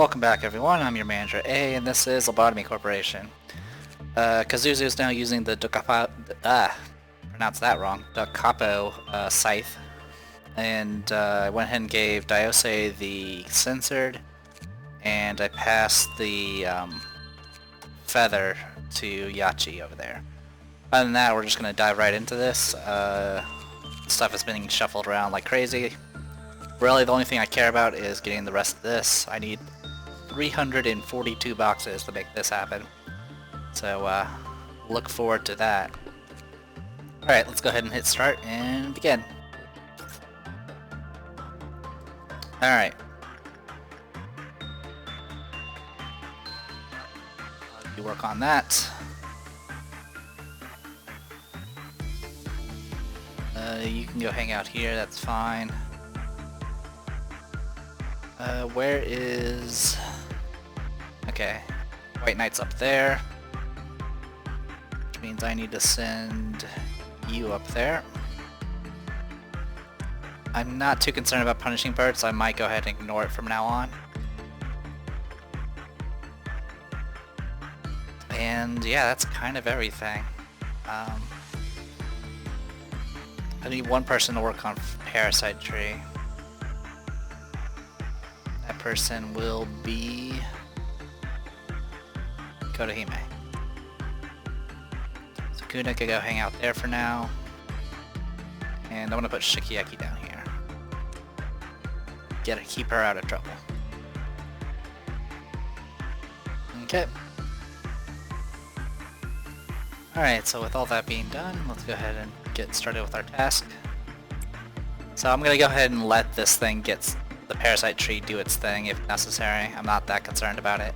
Welcome back everyone, I'm your manager A, and this is Lobotomy Corporation. Kazuzu is now using the pronounced that wrong, Da Capo scythe, and I went ahead and gave Diose the censored, and I passed the feather to Yachi over there. Other than that, we're just going to dive right into this. Stuff is being shuffled around like crazy. Really, the only thing I care about is getting the rest of this. I need 342 boxes to make this happen. So, look forward to that. Alright, let's go ahead and hit start and begin. Alright. You work on that. You can go hang out here, that's fine. Where is... Okay, White Knight's up there, which means I need to send you up there. I'm not too concerned about punishing birds, so I might go ahead and ignore it from now on. And yeah, that's kind of everything. I need one person to work on Parasite Tree. That person will be Kotohime. So Kuna could go hang out there for now. And I'm gonna put Shikiaki down here. Keep her out of trouble. Okay. Alright, so with all that being done, let's go ahead and get started with our task. So I'm gonna go ahead and let this thing get the parasite tree do its thing if necessary. I'm not that concerned about it.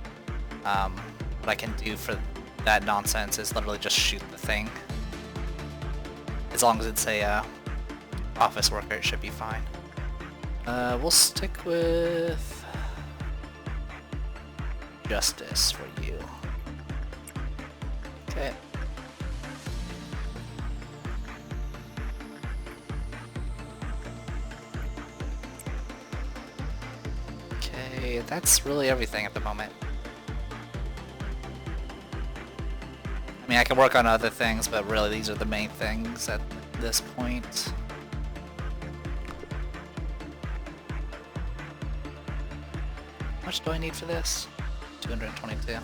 What I can do for that nonsense is literally just shoot the thing. As long as it's a office worker, it should be fine. We'll stick with justice for you. Okay. Okay, that's really everything at the moment. I mean, I can work on other things, but really these are the main things at this point. How much do I need for this? 222. I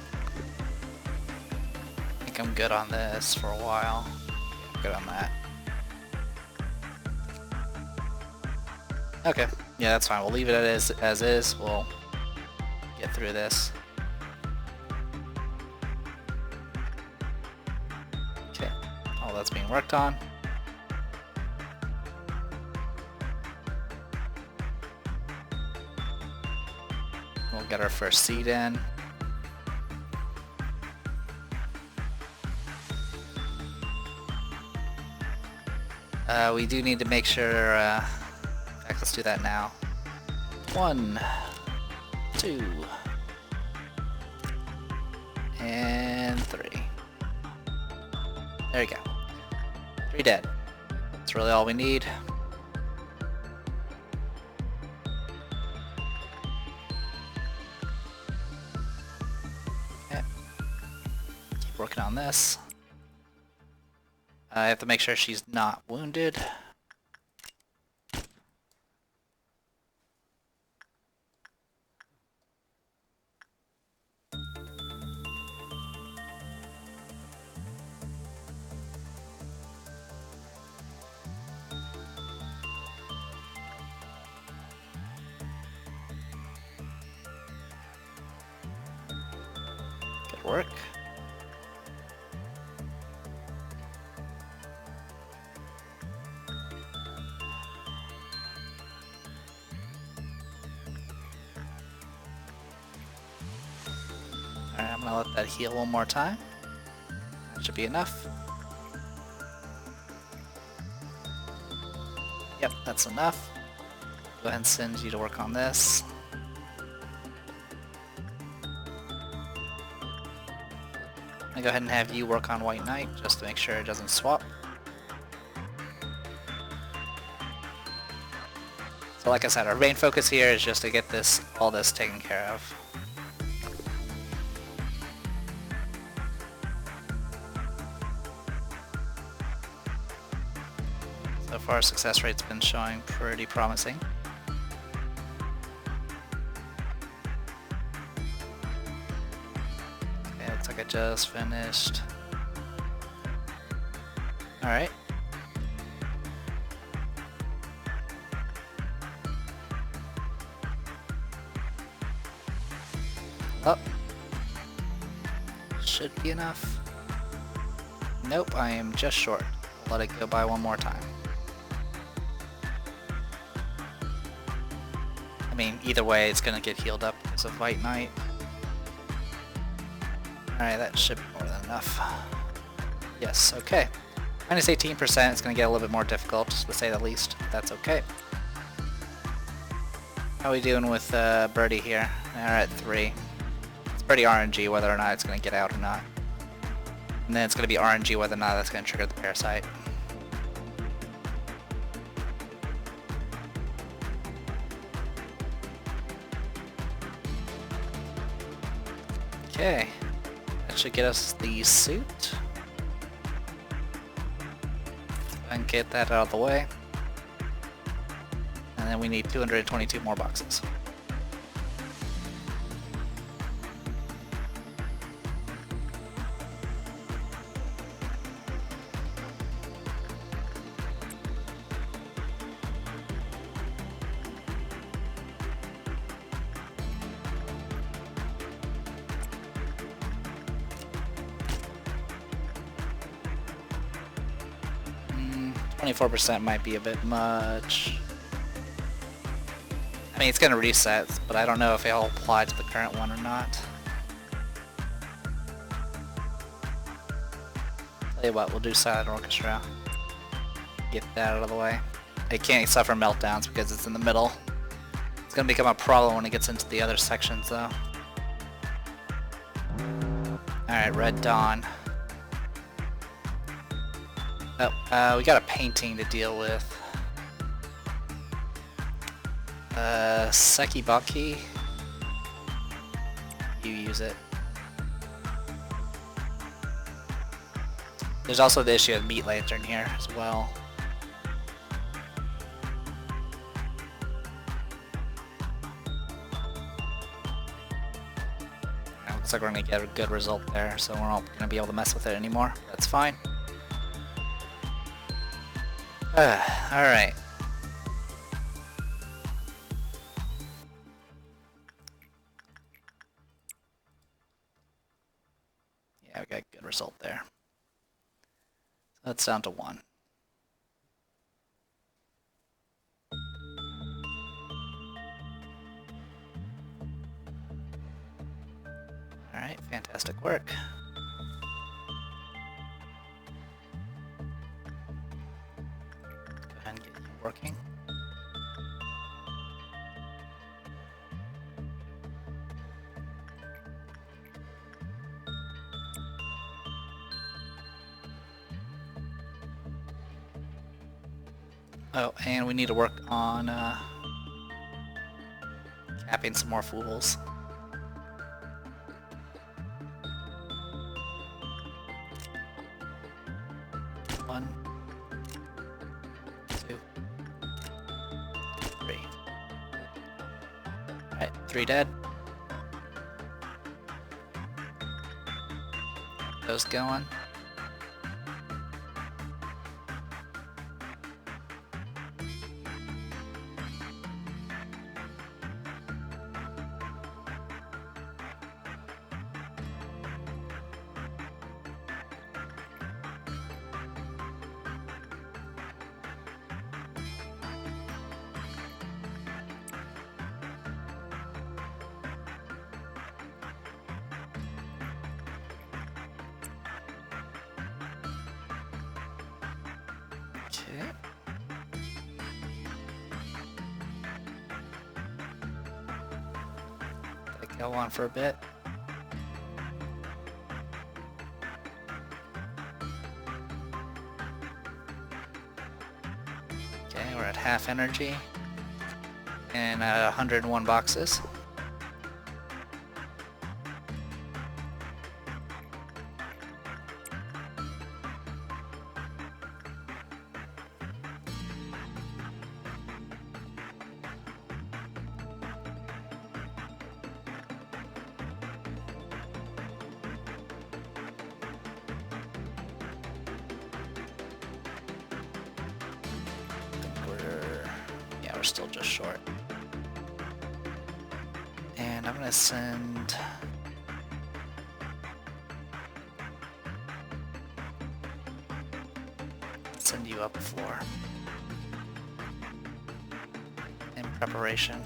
think I'm good on this for a while. Yeah, I'm good on that. Okay, yeah, that's fine. We'll leave it as is. We'll get through this. Okay, all that's being worked on. We'll get our first seed in. We do need to make sure, in fact, let's do that now. 1, 2, and 3. There we go. 3 dead. That's really all we need. Okay. Keep working on this. I have to make sure she's not wounded. Good work. Alright, I'm gonna let that heal one more time. That should be enough. Yep, that's enough. Go ahead and send you to work on this. I'll go ahead and have you work on White Knight just to make sure it doesn't swap. So like I said, our main focus here is just to get all this taken care of. So far, success rate's been showing pretty promising. Okay, looks like I just finished. Alright. Oh. Should be enough. Nope, I am just short. I'll let it go by one more time. I mean, either way, it's gonna get healed up because of White Knight. Alright, that should be more than enough. Yes, okay. Minus 18%, it's gonna get a little bit more difficult, to say the least. That's okay. How are we doing with Birdie here? We're at 3. It's pretty RNG whether or not it's gonna get out or not. And then it's gonna be RNG whether or not that's gonna trigger the parasite. Okay, that should get us the suit. And get that out of the way. And then we need 222 more boxes. Mm, 24% might be a bit much. I mean, it's gonna reset, but I don't know if it'll apply to the current one or not. Tell you what, we'll do Silent Orchestra. Get that out of the way. It can't suffer meltdowns because it's in the middle. It's gonna become a problem when it gets into the other sections, though. Alright, Red Dawn. Oh, we got a painting to deal with. Sekibaki. You use it. There's also the issue of Meat Lantern here as well. Looks like we're gonna get a good result there, so we're not gonna be able to mess with it anymore. That's fine. Alright. Yeah, we got a good result there. So that's down to 1. Alright, fantastic work. Go ahead and get you working. Oh, and we need to work on capping some more fools. One, 2, 3. Alright, 3 dead. Those going. Okay. Let it go on for a bit. Okay, we're at half energy and 101 boxes. we're still just short. And I'm gonna send... send you up a floor. In preparation.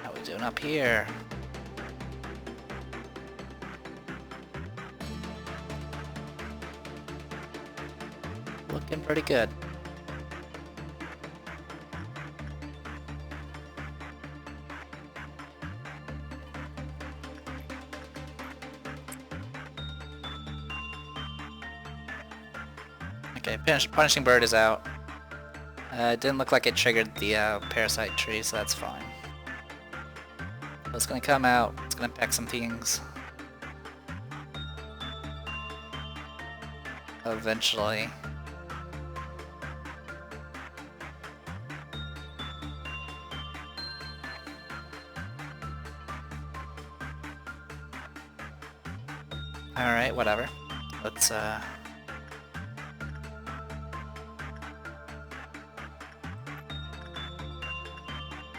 How we doing up here? Looking pretty good. Okay, Punishing Bird is out. It didn't look like it triggered the parasite tree, so that's fine. So it's gonna come out, it's gonna peck some things. Eventually. Alright, whatever. Let's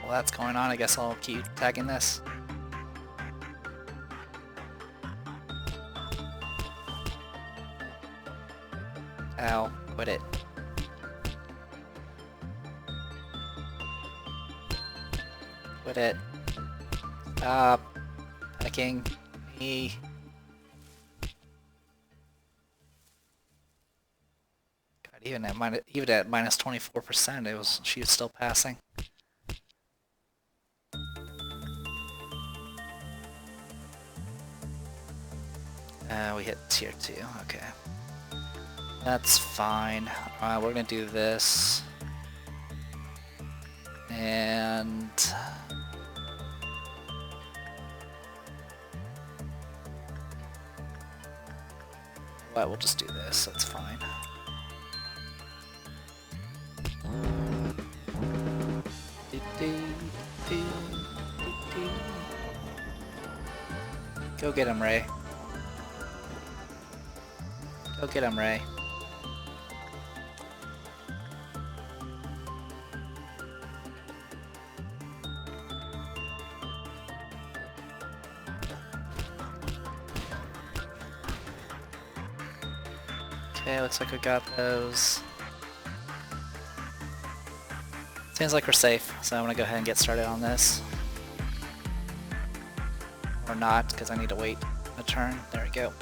while that's going on, I guess I'll keep tagging this. Ow, quit it. Quit it. Stop attacking me. God, even at minus 24%, she was still passing. We hit tier 2, okay. That's fine. We're gonna do this. And... well, we'll just do this, that's fine. Go get him, Ray. Go get him, Ray. Okay, looks like we got those. Seems like we're safe, so I'm gonna go ahead and get started on this. Or not, because I need to wait a turn. There we go.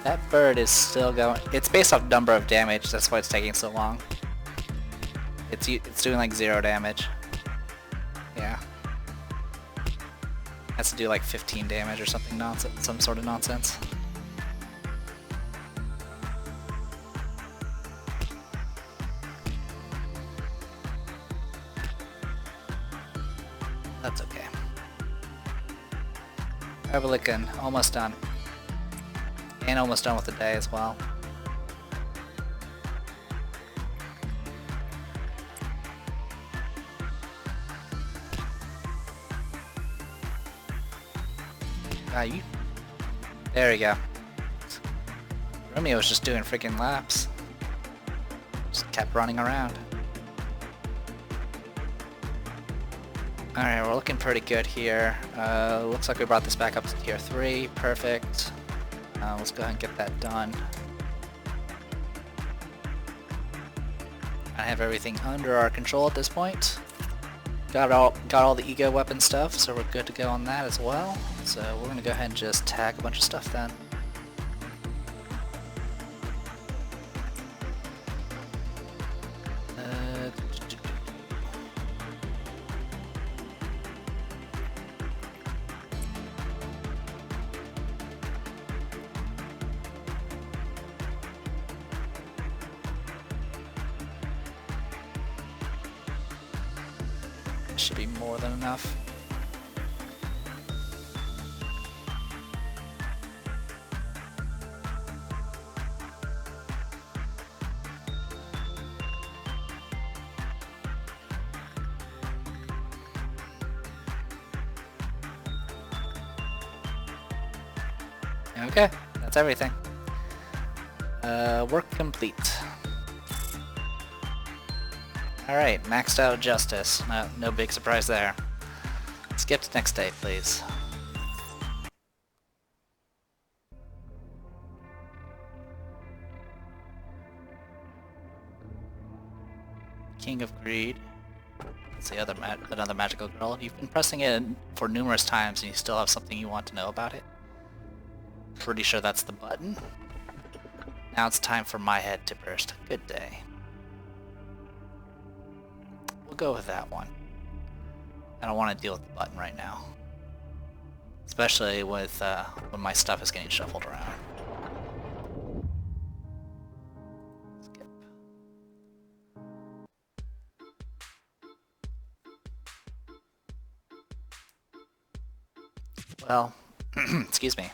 That bird is still going. It's based off number of damage, that's why it's taking so long. It's doing like 0 damage. Yeah. Has to do like 15 damage or something nonsense, some sort of nonsense. That's okay. Looking almost done. And almost done with the day as well. There we go. Romeo was just doing freaking laps. Just kept running around. Alright, we're looking pretty good here. Looks like we brought this back up to tier 3. Perfect. Let's go ahead and get that done. I have everything under our control at this point. Got all the ego weapon stuff, so we're good to go on that as well. So we're gonna go ahead and just tag a bunch of stuff then. Should be more than enough. Okay, that's everything. Work complete. Alright, maxed out justice. No big surprise there. Skip to next day, please. King of Greed. That's the other another magical girl. You've been pressing it for numerous times and you still have something you want to know about it. Pretty sure that's the button. Now it's time for my head to burst. Good day. We'll go with that one. I don't want to deal with the button right now. Especially with when my stuff is getting shuffled around. Skip. Well, excuse me.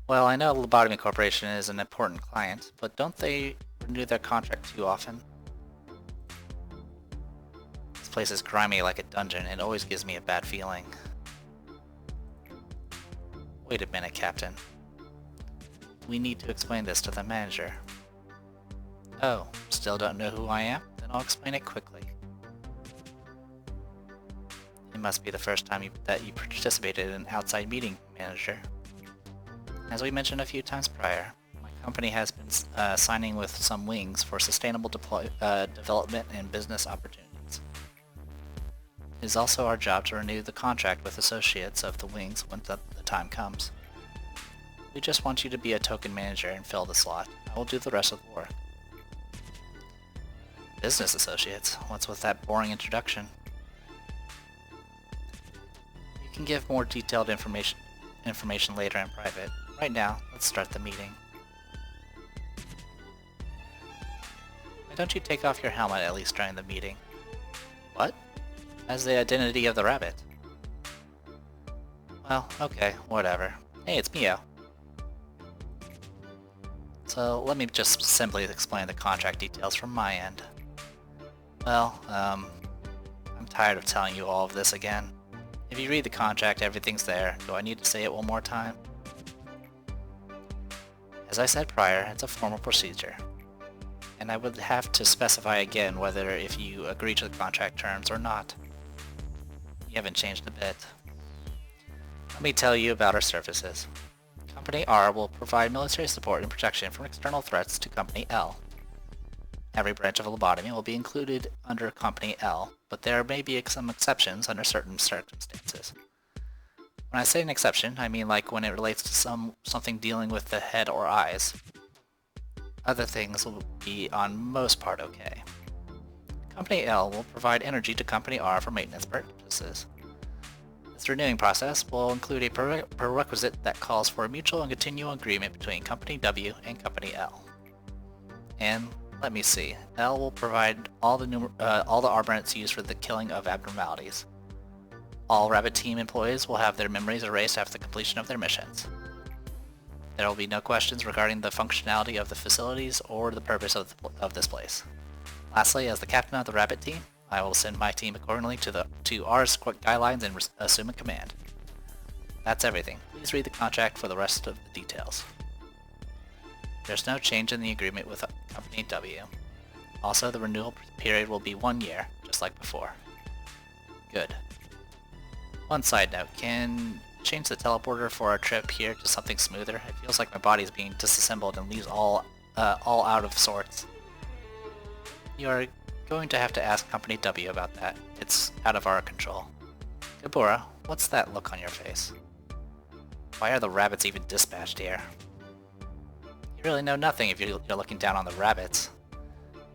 Well, I know Lobotomy Corporation is an important client, but don't they renew their contract too often? This place is grimy like a dungeon and it always gives me a bad feeling. Wait a minute, Captain. We need to explain this to the manager. Oh, still don't know who I am? Then I'll explain it quickly. It must be the first time that you participated in an outside meeting, Manager. As we mentioned a few times prior, my company has been signing with some wings for sustainable development and business opportunities. It is also our job to renew the contract with associates of the wings when the time comes. We just want you to be a token manager and fill the slot. I will do the rest of the work. Business associates? What's with that boring introduction? You can give more detailed information later in private. Right now, let's start the meeting. Why don't you take off your helmet at least during the meeting? What? As the identity of the rabbit. Well, okay, whatever. Hey, it's Mio. So, let me just simply explain the contract details from my end. Well, I'm tired of telling you all of this again. If you read the contract, everything's there. Do I need to say it one more time? As I said prior, it's a formal procedure. And I would have to specify again whether if you agree to the contract terms or not. You haven't changed a bit. Let me tell you about our services. Company R will provide military support and protection from external threats to Company L. Every branch of Lobotomy will be included under Company L, but there may be some exceptions under certain circumstances. When I say an exception, I mean like when it relates to something dealing with the head or eyes. Other things will be on most part okay. Company L will provide energy to Company R for maintenance purposes. This renewing process will include a prerequisite that calls for a mutual and continual agreement between Company W and Company L. And let me see, L will provide all the arbonets used for the killing of abnormalities. All Rabbit Team employees will have their memories erased after the completion of their missions. There will be no questions regarding the functionality of the facilities or the purpose of this place. Lastly, as the captain of the Rabbit Team, I will send my team accordingly to R's guidelines and assume a command. That's everything. Please read the contract for the rest of the details. There's no change in the agreement with Company W. Also, the renewal period will be 1 year, just like before. Good. One side note, can change the teleporter for our trip here to something smoother? It feels like my body's being disassembled and leaves all out of sorts. You are going to have to ask Company W about that. It's out of our control. Gabora, what's that look on your face? Why are the rabbits even dispatched here? You really know nothing if you're looking down on the rabbits.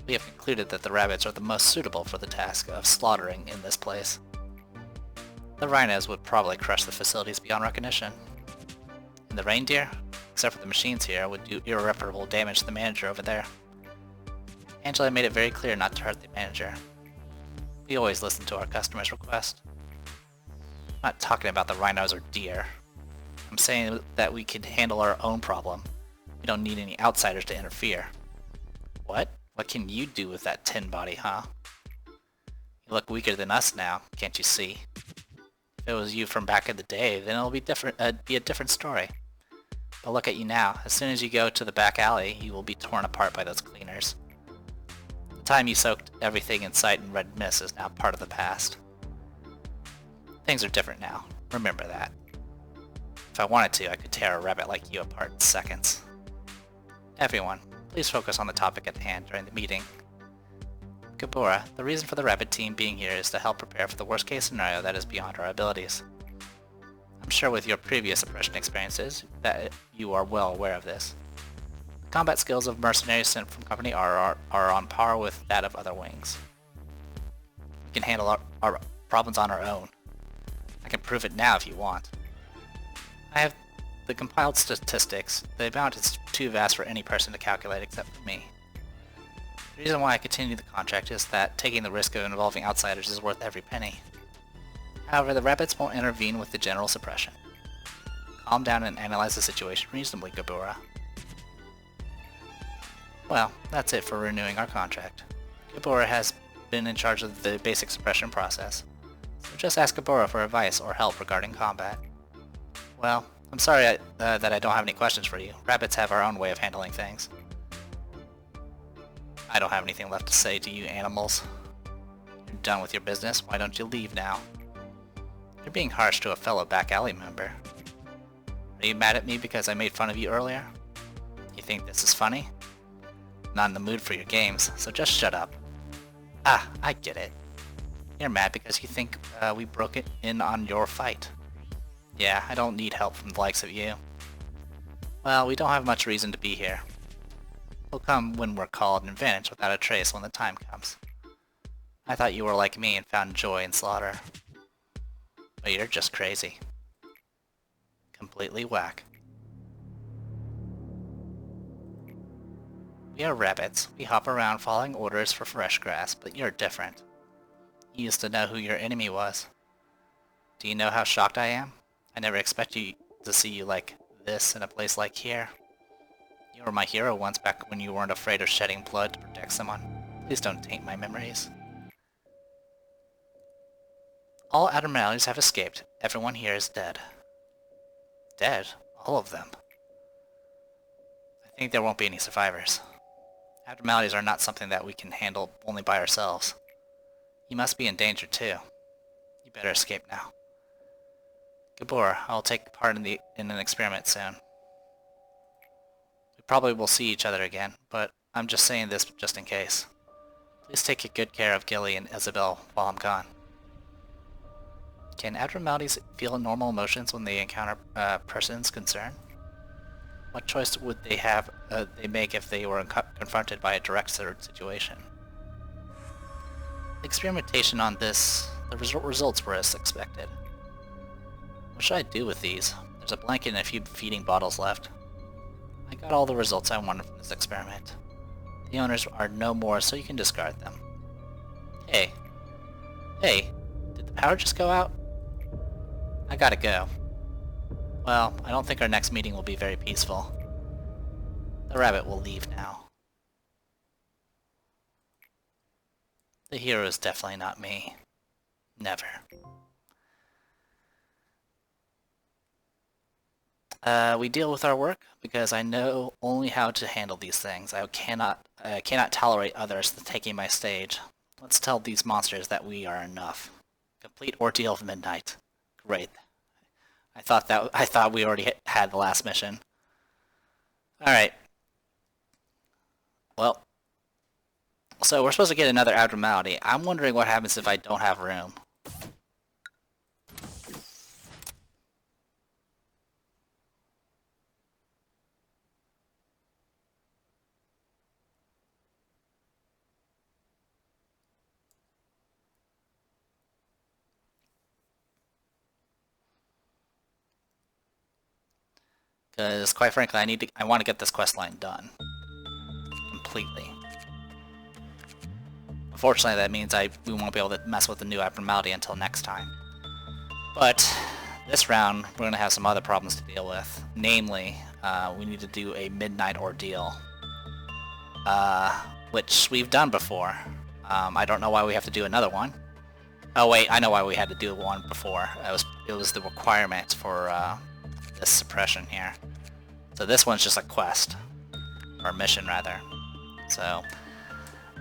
We have concluded that the rabbits are the most suitable for the task of slaughtering in this place. The rhinos would probably crush the facilities beyond recognition. And the reindeer, except for the machines here, would do irreparable damage to the manager over there. Angela made it very clear not to hurt the manager. We always listen to our customers' request. I'm not talking about the rhinos or deer. I'm saying that we can handle our own problem. We don't need any outsiders to interfere. What? What can you do with that tin body, huh? You look weaker than us now, can't you see? If it was you from back in the day, then it'll be different. Be a different story. But look at you now. As soon as you go to the back alley, you will be torn apart by those cleaners. The time you soaked everything in sight in red mist is now part of the past. Things are different now. Remember that. If I wanted to, I could tear a rabbit like you apart in seconds. Everyone, please focus on the topic at hand during the meeting. Gabora, the reason for the rabbit team being here is to help prepare for the worst case scenario that is beyond our abilities. I'm sure with your previous oppression experiences that you are well aware of this. The combat skills of mercenaries sent from Company R are on par with that of other wings. We can handle our problems on our own. I can prove it now if you want. I have the compiled statistics. The amount is too vast for any person to calculate except for me. The reason why I continue the contract is that taking the risk of involving outsiders is worth every penny. However, the rabbits won't intervene with the general suppression. Calm down and analyze the situation reasonably, Gabora. Well, that's it for renewing our contract. Gabora has been in charge of the basic suppression process, so just ask Gabora for advice or help regarding combat. Well, I'm sorry that I don't have any questions for you. Rabbits have our own way of handling things. I don't have anything left to say to you animals. You're done with your business, why don't you leave now? You're being harsh to a fellow back alley member. Are you mad at me because I made fun of you earlier? You think this is funny? I'm not in the mood for your games, so just shut up. Ah, I get it. You're mad because you think we broke it in on your fight. Yeah, I don't need help from the likes of you. Well, we don't have much reason to be here. We'll come when we're called and vanish without a trace when the time comes. I thought you were like me and found joy in slaughter. But you're just crazy. Completely whack. We are rabbits. We hop around following orders for fresh grass, but you're different. You used to know who your enemy was. Do you know how shocked I am? I never expected to see you like this in a place like here. You were my hero once back when you weren't afraid of shedding blood to protect someone. Please don't taint my memories. All abnormalities have escaped. Everyone here is dead. Dead? All of them? I think there won't be any survivors. Abnormalities are not something that we can handle only by ourselves. You must be in danger too. You better escape now. Gabor, I'll take part in an experiment soon. We probably will see each other again, but I'm just saying this just in case. Please take good care of Gilly and Isabel while I'm gone. Can abnormalities feel normal emotions when they encounter persons concerned? What choice would they make if they were confronted by a direct situation? The experimentation on this, the results were as expected. What should I do with these? There's a blanket and a few feeding bottles left. I got all the results I wanted from this experiment. The owners are no more, so you can discard them. Hey, did the power just go out? I gotta go. Well, I don't think our next meeting will be very peaceful. The rabbit will leave now. The hero is definitely not me. Never. We deal with our work because I know only how to handle these things. I cannot tolerate others taking my stage. Let's tell these monsters that we are enough. Complete ordeal of midnight. Great. I thought we already had the last mission. Alright. Well, so we're supposed to get another abnormality. I'm wondering what happens if I don't have room. Because, quite frankly, I want to get this quest line done. Completely. Unfortunately, that means we won't be able to mess with the new abnormality until next time. But, this round, we're going to have some other problems to deal with. Namely, we need to do a midnight ordeal. Which we've done before. I don't know why we have to do another one. Oh wait, I know why we had to do one before. It was the requirements for this suppression here. So this one's just a quest, or mission rather. So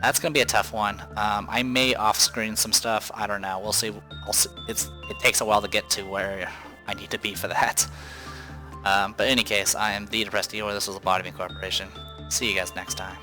that's gonna be a tough one. I may off-screen some stuff. I don't know. We'll see. It takes a while to get to where I need to be for that. But in any case, I am the Depressed Dealer. This was Lobotomy Corporation. See you guys next time.